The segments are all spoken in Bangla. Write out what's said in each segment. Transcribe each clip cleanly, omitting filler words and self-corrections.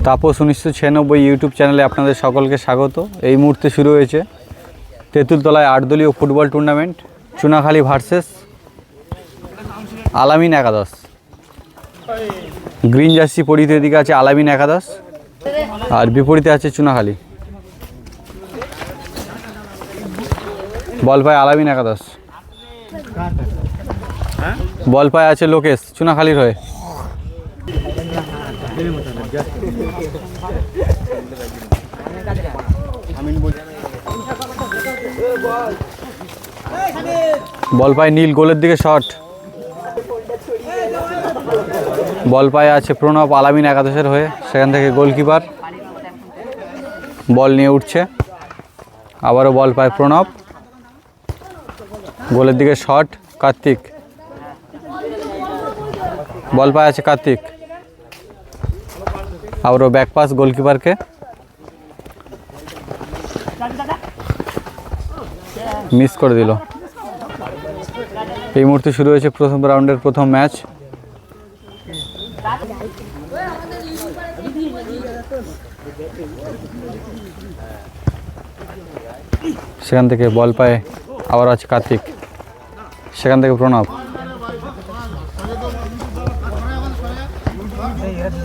তাপস 1996 ইউটিউব চ্যানেলে আপনাদের সকলকে স্বাগত। এই মুহূর্তে শুরু হয়েছে তেঁতুলতলায় 8 দলীয় ফুটবল টুর্নামেন্ট, চুনাখালী ভার্সেস আলামিন একাদশ। গ্রিন জার্সি পরিহিত এদিকে আছে আলামিন একাদশ আর বিপরীতে আছে চুনাখালী। বল পায় আলামিন একাদশ, বল পায় আছে লোকেশ চুনাখালীর হয়ে। বল পায় নীল, গোলের দিকে শট। বল পায় আছে প্রণব আলামিন একাদশের হয়ে, সেখান থেকে গোলকিপার বল নিয়ে উঠছে। আবারও বল পায় প্রণব, গোলের দিকে শট কার্তিক। বল পায় আছে কার্তিক, আবারও ব্যাক পাস গোলকিপারকে। মিস করে দিল। এই মুহূর্তে শুরু হয়েছে প্রথম রাউন্ডের প্রথম ম্যাচ। সেখান থেকে বল পায় আবার আছে কার্তিক, সেখান থেকে প্রণব,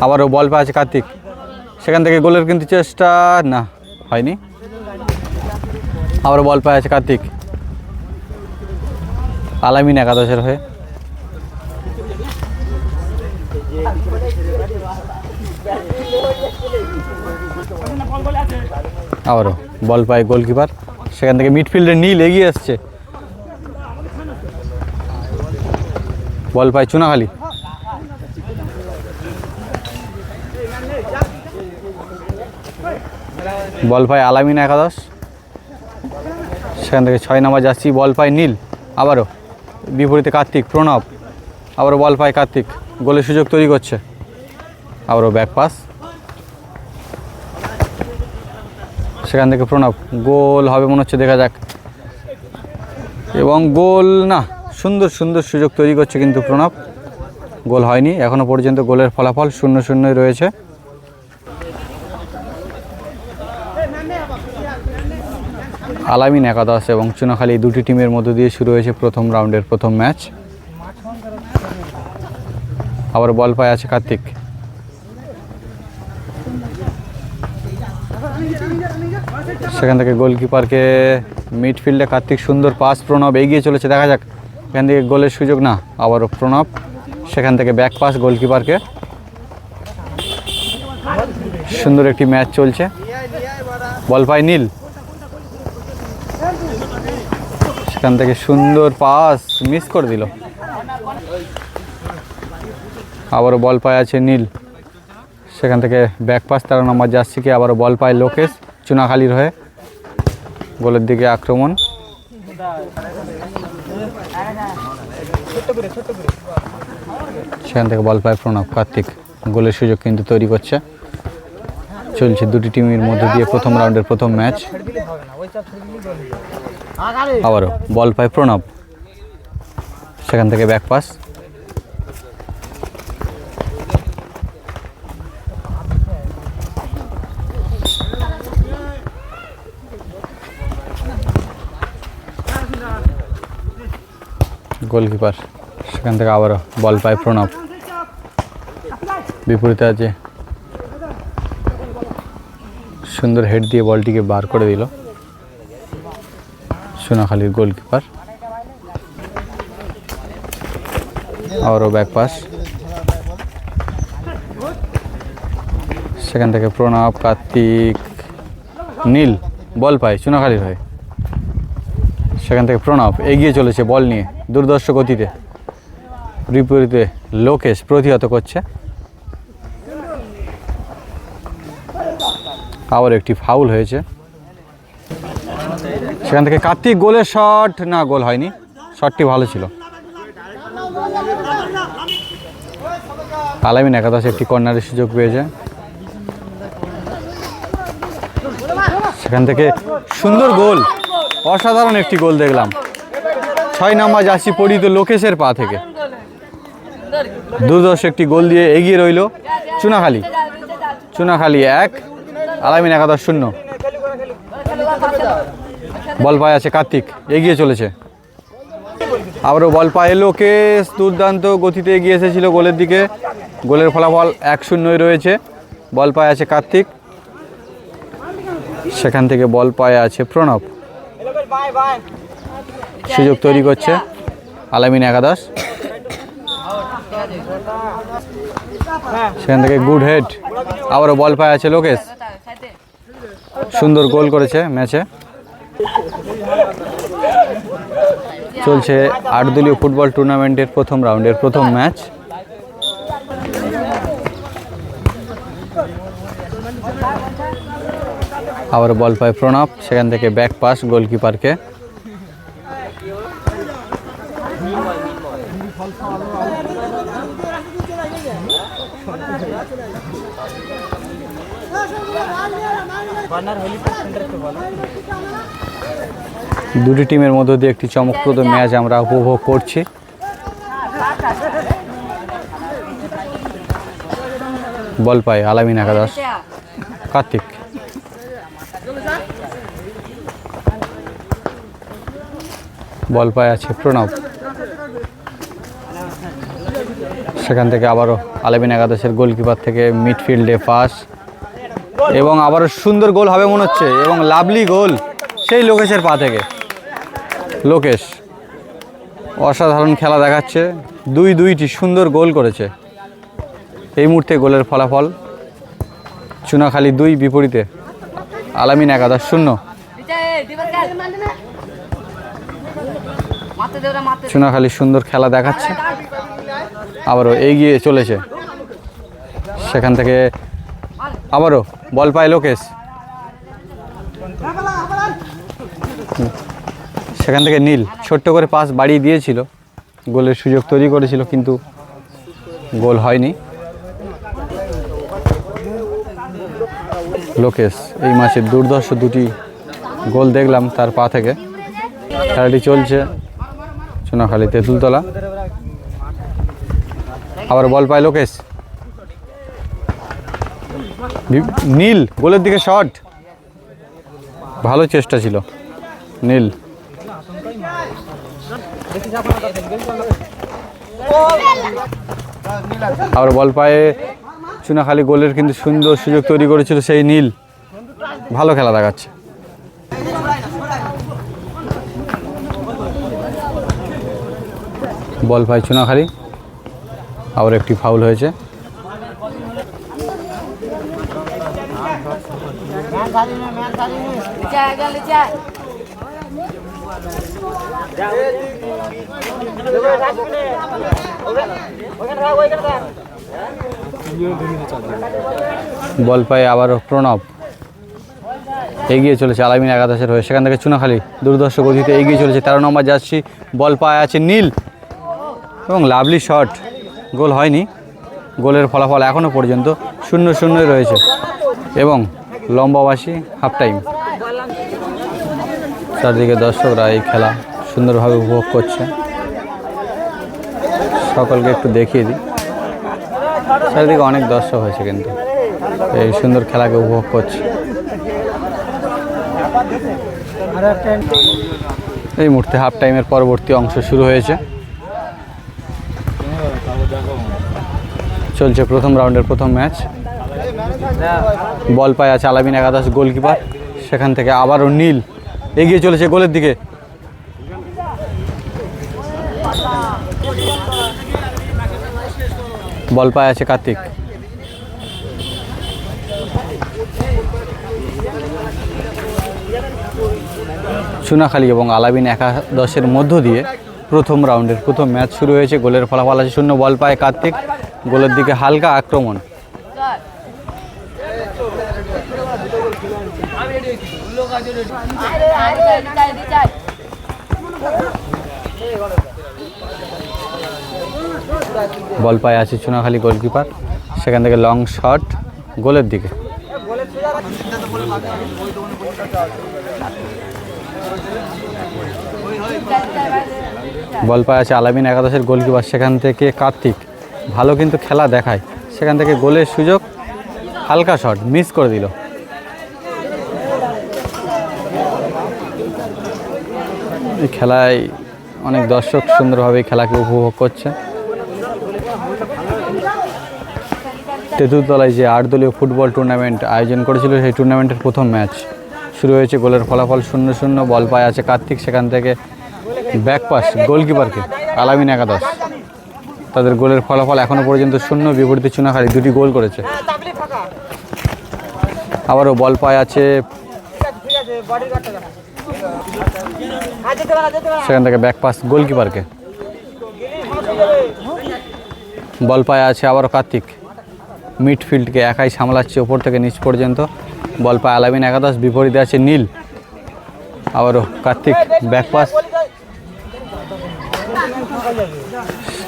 আবারও বল পায় আছে কার্তিক, সেখান থেকে গোলের কিন্তু চেষ্টা না হয়নি। আবারও বল পায় আছে কার্তিক আলামিন একাদশের হয়ে। আবারও বল পায় গোলকিপার, সেখান থেকে মিডফিল্ডে নীল এগিয়ে আসছে। বল পায় চুনাখালী, বল পায় আলামিন একাদশ, সেখান থেকে 6 নম্বর জার্সি বল পায় নীল। আবারও বিপরীতে কার্তিক, প্রণব, আবারও বল পায় কার্তিক, গোলের সুযোগ তৈরি করছে। আবারও ব্যাক পাস, সেখান থেকে প্রণব, গোল হবে মনে হচ্ছে, দেখা যাক। এবং গোল না, সুন্দর সুন্দর সুযোগ তৈরি করছে কিন্তু প্রণব, গোল হয়নি এখনও পর্যন্ত। গোলের ফলাফল 0-0 রয়েছে। আলামিন একাদশ এবং চুনাখালী দুটি টিমের মধ্য দিয়ে শুরু হয়েছে প্রথম রাউন্ডের প্রথম ম্যাচ। আবার বল পায় আছে কার্তিক, সেখান থেকে গোলকিপারকে মিডফিল্ডে কার্তিক, সুন্দর পাস, প্রণব এগিয়ে চলেছে, দেখা যাক এখান থেকে গোলের সুযোগ না। আবারও প্রণব, সেখান থেকে ব্যাক পাস গোলকিপারকে। সুন্দর একটি ম্যাচ চলছে। বল পায় নীল, সেখান থেকে সুন্দর পাস, মিস করে দিল। আবারও বল পায় আছে নীল, সেখান থেকে ব্যাক পাস 13 নম্বর জার্সিকে। আবারও বল পায় লোকেশ চুনাখালীর হয়ে, গোলের দিকে আক্রমণ। সেখান থেকে বল পায় প্রণব, কার্তিক, গোলের সুযোগ কিন্তু তৈরি করছে। চলছে দুটি টিমের মধ্যে দিয়ে প্রথম রাউন্ডের প্রথম ম্যাচ। আবারও বল পায় প্রণব, সেখান থেকে ব্যাক পাস। গোলকিপার, সেখান থেকে আবারও বল পায় প্রণব, বিপরীতে আছে, সুন্দর হেড দিয়ে বলটিকে বার করে দিল চুনাখালীর গোলকিপার। আবারও ব্যাক পাস, সেখান থেকে প্রণব, কার্তিক, নীল, বল পায় চুনাখালীর হয়ে, সেখান থেকে প্রণব এগিয়ে চলেছে বল নিয়ে দুর্ধর্ষ গতিতে। বিপরীতে লোকেশ প্রতিহত করছে। আবার একটি ফাউল হয়েছে, সেখান থেকে কার্তিক, গোলের শট না, গোল হয়নি, শটটি ভালো ছিল। আলামিন একাদশ একটি কর্নারের সুযোগ পেয়েছে, সেখান থেকে সুন্দর গোল, অসাধারণ একটি গোল দেখলাম 6 নম্বর জার্সি পরিহিত লোকেশের পা থেকে। দুর্ধর্ষ একটি গোল দিয়ে এগিয়ে রইল চুনাখালী। চুনাখালী 1, আলামিন একাদশ 0। বল পায় আছে কার্তিক, এগিয়ে চলেছে। আবারও বল পায় লোকেশ, দুর্দান্ত গতিতে এগিয়ে এসেছিল গোলের দিকে। গোলের ফলাফল 1-0 রয়েছে। বল পায় আছে কার্তিক, সেখান থেকে বল পায় আছে প্রণব। সুযোগ তৈরি করছে আলামিন একাদশ। সেখান থেকে গুড হেড। আবারও বল পায় আছে লোকেশ, সুন্দর গোল করেছে ম্যাচে। চলছে 8 দলীয় ফুটবল টুর্নামেন্টের প্রথম রাউন্ডের প্রথম ম্যাচ। আবার বল পায় প্রণব, সেখান থেকে ব্যাক পাস গোলকিপারকে। দুটি টিমের মধ্য দিয়ে একটি চমকপ্রদ ম্যাচ আমরা উপভোগ করছি। বল পায় আলামিন একাদশ, কার্তিক। বল পায় আছে প্রণব, সেখান থেকে আবারও আলামিন একাদশের গোলকিপার থেকে মিডফিল্ডে পাস, এবং আবারও সুন্দর গোল হবে মনে হচ্ছে, এবং লাভলি গোল সেই লোকেশের পা থেকে। লোকেশ অসাধারণ খেলা দেখাচ্ছে, দুইটি সুন্দর গোল করেছে। এই মুহূর্তে গোলের ফলাফল চুনাখালী 2, বিপরীতে আলামিন একাদশ 0। চুনাখালী সুন্দর খেলা দেখাচ্ছে, আবারও এগিয়ে চলেছে। সেখান থেকে আবারও বল পায় লোকেশ, সেখান থেকে নীল ছোট্ট করে পাস বাড়িয়ে দিয়েছিল, গোলের সুযোগ তৈরি করেছিল, কিন্তু গোল হয়নি। লোকেশ এই ম্যাচে দুর্ধর্ষ 2টি গোল দেখলাম তার পা থেকে। খেলাটি চলছে চুনাখালী তেঁতুলতলা। আবার বল পায় লোকেশ, নীল গোলের দিকে শট, ভালো চেষ্টা ছিল নীল। আবার বল পায়ে চুনাখালী, গোলের কিন্তু সুন্দর সুযোগ তৈরি করেছিল সেই নীল, ভালো খেলা দেখাচ্ছে। বল পায় চুনাখালী, আবার একটি ফাউল হয়েছে। বল পায় আবারও প্রণব, এগিয়ে চলেছে আলামিন একাদশের হয়ে। সেখান থেকে চুনাখালী দুর্ধর্ষ গতিতে এগিয়ে চলেছে। 13 নম্বর জার্সি, বল পায় আছে নীল, এবং লাভলি শট, গোল হয়নি। গোলের ফলাফল এখনও পর্যন্ত 0-0 রয়েছে, এবং লম্বাবাসী হাফ টাইম। চারদিকে দর্শকরা এই খেলা সুন্দরভাবে উপভোগ করছে। সকলকে একটু দেখিয়ে দিই, চারিদিকে অনেক দর্শক হয়েছে, কিন্তু এই সুন্দর খেলাকে উপভোগ করছে। এই মুহূর্তে হাফ টাইমের পরবর্তী অংশ শুরু হয়েছে। চলছে প্রথম রাউন্ডের প্রথম ম্যাচ। বল পায় আছে আলামিন একাদশ গোলকিপার, সেখান থেকে আবারও নীল এগিয়ে চলেছে গোলের দিকে। বল পায় আছে কার্তিক, চুনাখালী এবং আলামিন একাদশের মধ্য দিয়ে প্রথম রাউন্ডের প্রথম ম্যাচ শুরু হয়েছে। গোলের ফলাফল আছে 0। বল পায় কার্তিক, গোলের দিকে হালকা আক্রমণ। বল পায় আছে চুনাখালী গোলকিপার, সেখান থেকে লং শট গোলের দিকে। বল পায় আছে আলামিন একাদশের গোলকিপার, সেখান থেকে কার্তিক ভালো কিন্তু খেলা দেখায়, সেখান থেকে গোলের সুযোগ, হালকা শট মিস করে দিল। এই খেলায় অনেক দর্শক সুন্দরভাবে খেলাকে উপভোগ করছে। তেঁতুলতলায় যে 8 দলীয় ফুটবল টুর্নামেন্ট আয়োজন করেছিল সেই টুর্নামেন্টের প্রথম ম্যাচ শুরু হয়েছে। গোলের ফলাফল 0-0। বল পায় আছে কার্তিক, সেখান থেকে ব্যাক পাস গোলকিপারকে আলামিন একাদশ। তাদের গোলের ফলাফল এখনও পর্যন্ত 0। বিপরীতে চুনাখালী 2টি গোল করেছে। আবারও বল পায় আছে, সেখান থেকে ব্যাক পাস গোলকিপারকে। বল পায় আছে আবারও কার্তিক, মিডফিল্ডকে একাই সামলাচ্ছে ওপর থেকে নিচ পর্যন্ত। বল পায় আলামিন একাদশ, বিপরীতে আছে নীল। আবারও কার্তিক ব্যাক পাস,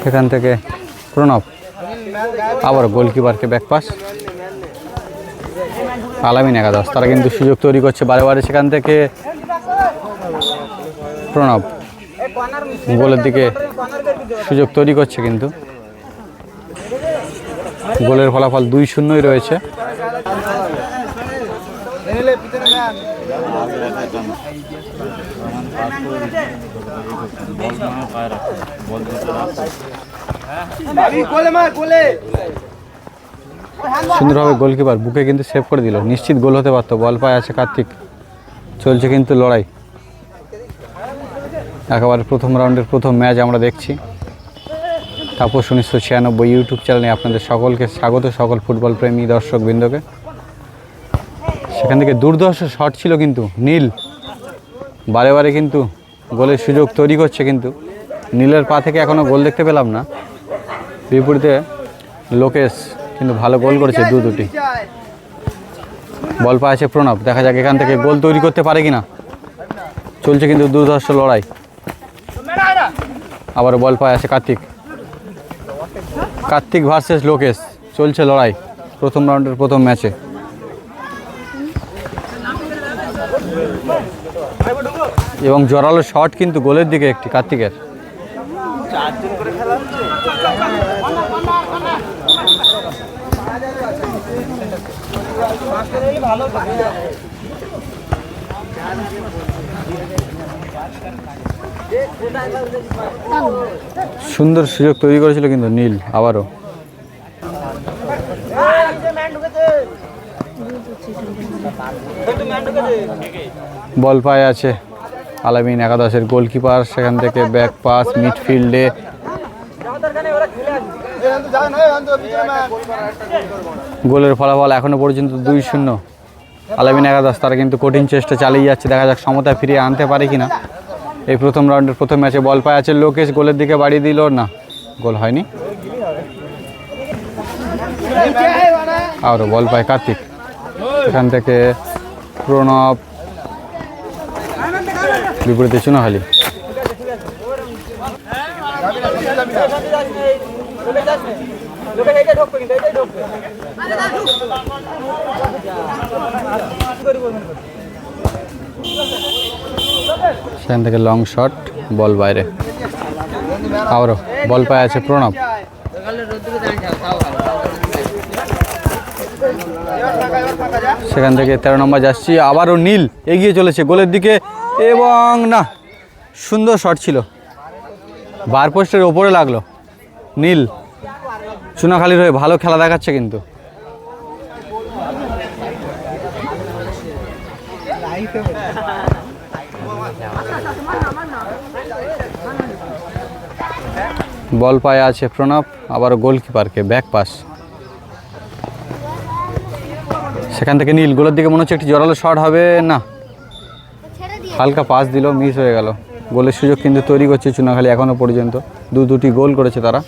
সেখান থেকে প্রণব আবারও গোলকিপারকে ব্যাক পাস। আলামিন একাদশ তারা কিন্তু সুযোগ তৈরি করছে বারে বারে। সেখান থেকে প্রণব গোলের দিকে সুযোগ তৈরি করছে, কিন্তু গোলের ফলাফল 2-0 রয়েছে। সুন্দরভাবে গোলকিপার বুকে কিন্তু সেভ করে দিল, নিশ্চিত গোল হতে পারতো। বল পায় আছে কার্তিক, চলছে কিন্তু লড়াই। একেবারে প্রথম রাউন্ডের প্রথম ম্যাচ আমরা দেখছি। তাপস 1996 ইউটিউব চ্যানেলে আপনাদের সকলকে স্বাগত, সকল ফুটবল প্রেমী দর্শকবৃন্দকে। সেখান থেকে দুর্ধর্ষ শট ছিল কিন্তু নীল বারে বারে কিন্তু গোলের সুযোগ তৈরি করছে, কিন্তু নীলের পা থেকে এখনও গোল দেখতে পেলাম না। বিপরীতে লোকেশ কিন্তু ভালো গোল করেছে, দুটি। বল পায় আছে প্রণব, দেখা যাক এখান থেকে গোল তৈরি করতে পারে কিনা। চলছে কিন্তু দুর্ধর্ষ লড়াই। আবার বল পায় আছে কার্তিক, কার্তিক ভার্সেস লোকেশ চলছে লড়াই প্রথম রাউন্ডের প্রথম ম্যাচে। এবং জোরালো শট কিন্তু গোলের দিকে একটি কার্তিকের। সুন্দর সুযোগ তৈরি করেছিল কিন্তু নীল। আবারও বল পায় আছে আলামিন একাদশের গোলকিপার, সেখান থেকে ব্যাক পাস মিডফিল্ডে। গোলের ফলাফল এখনো পর্যন্ত 2-0। আলামিন একাদশ তারা কিন্তু কঠিন চেষ্টা চালিয়ে যাচ্ছে, দেখা যাক সমতা ফিরিয়ে আনতে পারে কিনা এই প্রথম রাউন্ডের প্রথম ম্যাচে। বল পায় আছে লোকেশ, গোলের দিকে বাড়িয়ে দিল না, গোল হয়নি। আরও বল পায় কার্তিক, এখান থেকে প্রণব, বিপরীতে চুনাখালী। সেখান থেকে লং শট, বল বাইরে। আবারও বল পায় আছে প্রণব, সেখান থেকে 13 নম্বর যাচ্ছি। আবারও নীল এগিয়ে চলেছে গোলের দিকে, এবং না, সুন্দর শট ছিল, বার পোস্টের ওপরে লাগলো। নীল চুনাখালীর হয়ে ভালো খেলা দেখাচ্ছে কিন্তু। বল পায়ে আছে প্রণব, আবারও গোলকিপারকে ব্যাক পাস। সেখান থেকে নীল গোলের দিকে মনে হচ্ছে একটি জোরালো শট হবে, না, হালকা পাস দিল, মিস হয়ে গেল। গোলের সুযোগ কিন্তু তৈরি করছে চুনাখালী এখনও পর্যন্ত, দুটি গোল করেছে তারা।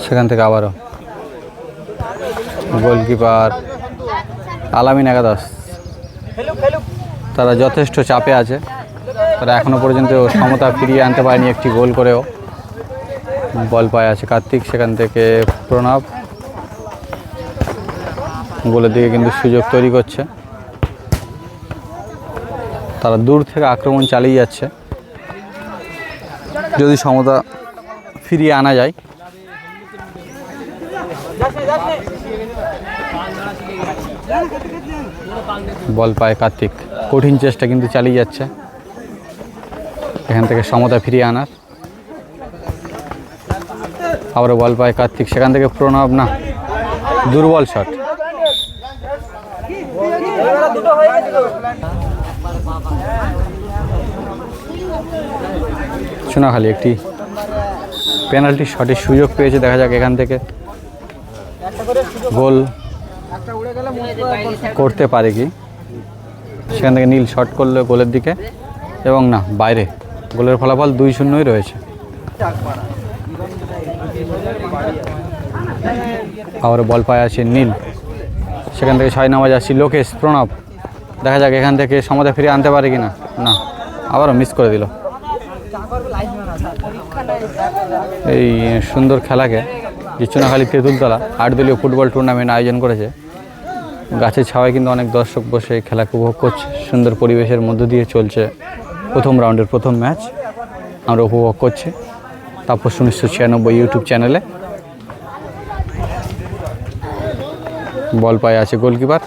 সেখান থেকে আবারও গোলকিপার আলামিন একাদশ তারা যথেষ্ট চাপে আছে, তারা এখনও পর্যন্ত সমতা ফিরিয়ে আনতে পারেনি একটি গোল করেও। বল পায় আছে কার্তিক, সেখান থেকে প্রণব গোলের দিকে কিন্তু সুযোগ তৈরি করছে। তারা দূর থেকে আক্রমণ চালিয়ে যাচ্ছে, যদি সমতা ফিরিয়ে আনা যায়। বল পায় কার্তিক, কঠিন চেষ্টা কিন্তু চালিয়ে যাচ্ছে এখান থেকে সমতা ফিরিয়ে আনার। আবারও বল পায় কার্তিক, সেখান থেকে প্রণব, না, দুর্বল শট। সোনাখালী একটি পেনাল্টি শটের সুযোগ পেয়েছে, দেখা যাক এখান থেকে গোল করতে পারে কি। সেখান থেকে নীল শট করলো গোলের দিকে এবং না, বাইরে। গোলের ফলাফল 2-0 রয়েছে। আবার বল পায় আছে নীল, সেখান থেকে 6 নাম্বার যাচ্ছি লোকেশ। প্রণব, দেখা যাক এখান থেকে সমতা ফিরিয়ে আনতে পারে কিনা। না, আবারও মিস করে দিল। এই সুন্দর খেলাকে চুনাখালী তেঁতুলতলা 8 দলীয় ফুটবল টুর্নামেন্ট আয়োজন করেছে। গাছের ছাওয়ায় কিন্তু অনেক দর্শক বসে এই খেলাকে উপভোগ করছে। সুন্দর পরিবেশের মধ্য দিয়ে চলছে প্রথম রাউন্ডের প্রথম ম্যাচ, আমরা উপভোগ করছি তাপস 1996 ইউটিউব চ্যানেলে। বল পায়ে আছে গোলকিপার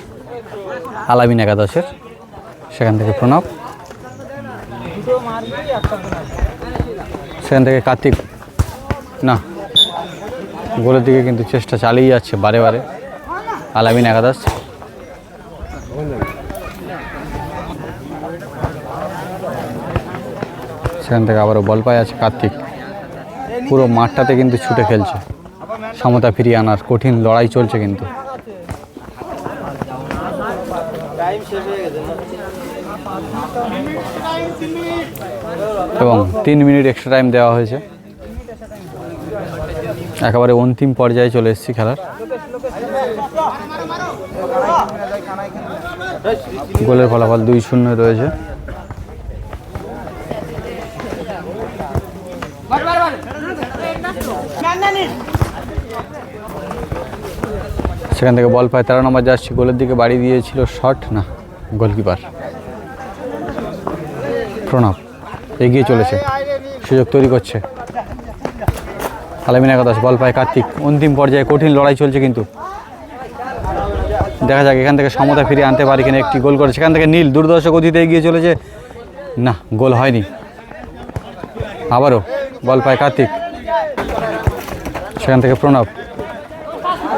আলামিন একাদশের, সেখান থেকে প্রণব, সেখান থেকে কার্তিক, না, গোলের দিকে কিন্তু চেষ্টা চালিয়ে যাচ্ছে বারে বারে আলামিন একাদশ। সেখান থেকে আবারও বল পায় আছে কার্তিক, পুরো মাঠটাতে কিন্তু ছুটে খেলছে, সমতা ফিরিয়ে আনার কঠিন লড়াই চলছে কিন্তু। এবং 3 মিনিট এক্সট্রা টাইম দেওয়া হয়েছে। একেবারে অন্তিম পর্যায়ে চলে এসেছি খেলার। গোলের ফলাফল 2-0 রয়েছে। সেখান থেকে বল পায় 13 নম্বর যাচ্ছি, গোলের দিকে বাড়ি দিয়েছিল শট, না, গোলকিপার প্রণব এগিয়ে চলেছে, সুযোগ তৈরি করছে আলামিন একাদশ। বল পায় কার্তিক, অন্তিম পর্যায়ে কঠিন লড়াই চলছে কিন্তু। দেখা যাক এখান থেকে সমতা ফিরিয়ে আনতে পারি কিনা। একটি গোল করে সেখান থেকে নীল দুর্দর্শ গতিতে এগিয়ে চলেছে, না, গোল হয়নি। আবারও বল পায় কার্তিক, সেখান থেকে প্রণব,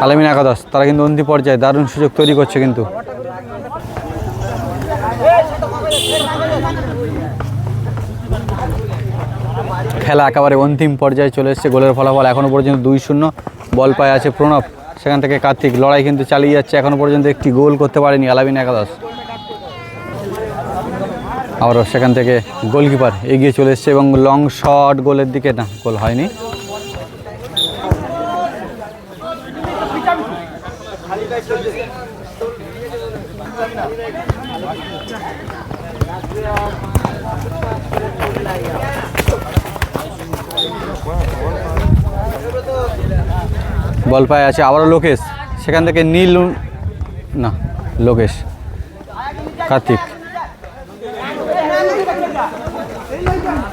আলামিন একাদশ, তারা কিন্তু অন্তিম পর্যায়ে দারুণ সুযোগ তৈরি করছে কিন্তু। খেলা একেবারে অন্তিম পর্যায়ে চলে এসেছে। গোলের ফলাফল এখনও পর্যন্ত 2-0। বল পায় আছে প্রণব, সেখান থেকে কার্তিক, লড়াই কিন্তু চালিয়ে যাচ্ছে। এখনও পর্যন্ত একটি গোল করতে পারেনি আলামিন একাদশ। আবারও সেখান থেকে গোলকিপার এগিয়ে চলে এসছে এবং লং শট গোলের দিকে, না, গোল হয়নি। বল পায় আছে আবারও লোকেশ, সেখান থেকে নীল, না, লোকেশ, কার্তিক,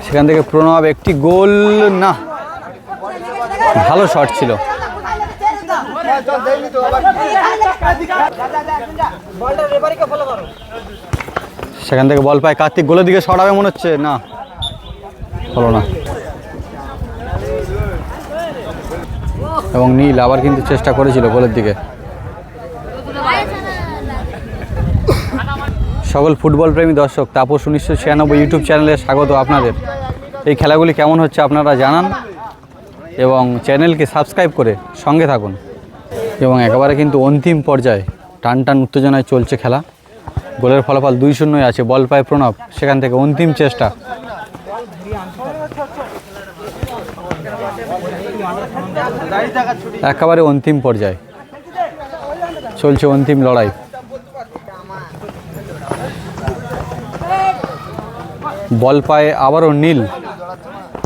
সেখান থেকে প্রণব, একটি গোল, না, ভালো শট ছিল। সেখান থেকে বল পায় কার্তিক, গোলের দিকে শট হবে মনে হচ্ছে, না, হলো না। এবং নীল আবার কিন্তু চেষ্টা করেছিল গোলের দিকে। সকল ফুটবল প্রেমী দর্শক, তাপস 1996 ইউটিউব চ্যানেলে স্বাগত আপনাদের। এই খেলাগুলি কেমন হচ্ছে আপনারা জানান এবং চ্যানেলকে সাবস্ক্রাইব করে সঙ্গে থাকুন। এবং একেবারে কিন্তু অন্তিম পর্যায়ে টান টান উত্তেজনায় চলছে খেলা। গোলের ফলাফল 2-0 আছে। বল পায় প্রণব, সেখান থেকে অন্তিম চেষ্টা, একেবারে অন্তিম পর্যায়ে চলছে অন্তিম লড়াই। বল পায় আবারও নীল,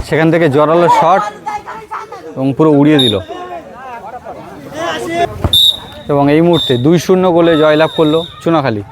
সেখান থেকে জোরালো শট এবং পুরো উড়িয়ে দিল। এবং এই মুহূর্তে 2-0 গোলে জয়লাভ করলো চুনাখালী।